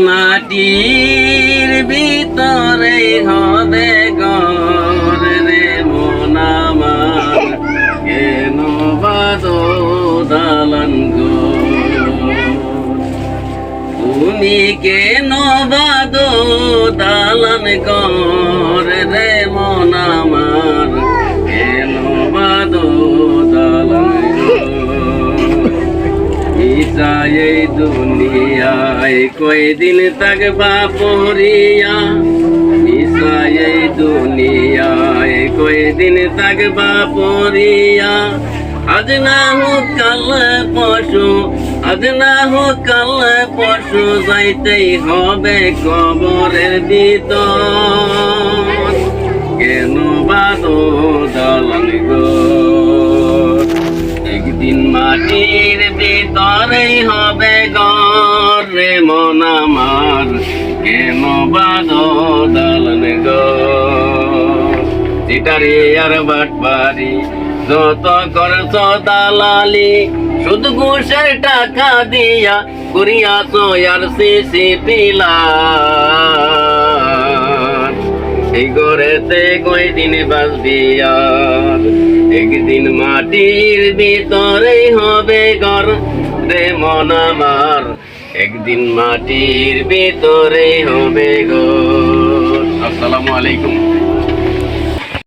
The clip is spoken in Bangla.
মাটির ভিতরে হবে ঘর রে মন আমার, কেন বাঁধো দালান ঘর? তুমি কেন বাঁধো দালান ঘর রে মন আমার, কেন বাঁধো দালান ঘর? এই দুনিয়ায় কয়দিন থাকবা পড়িয়া, এই দুনিয়ায় কয়দিন থাকবা পড়িয়া। আজ না হোক কাল পশু, আজ না হোক কাল পশু, যাইতেই হবে কবরের ভিতর। কেন বাঁধো দালান ঘর? একদিন মাটির ভিতরেই হবে ঘর রে মন আমার, কেন বাঁধো দালান ঘর? চিটারি আর বাটবাড়ি যত করছ দালালি, শুধু ঘুষের টাকা দিয়া করিয়াছ আর সিসি পিলার। এই ঘরেতে কয়দিন বাঁচবি আর? একদিন মাটির ভিতরেই হবে ঘর রে মন আমার, একদিন মাটির ভিতরেই হবে ঘর। আসসালামু আলাইকুম।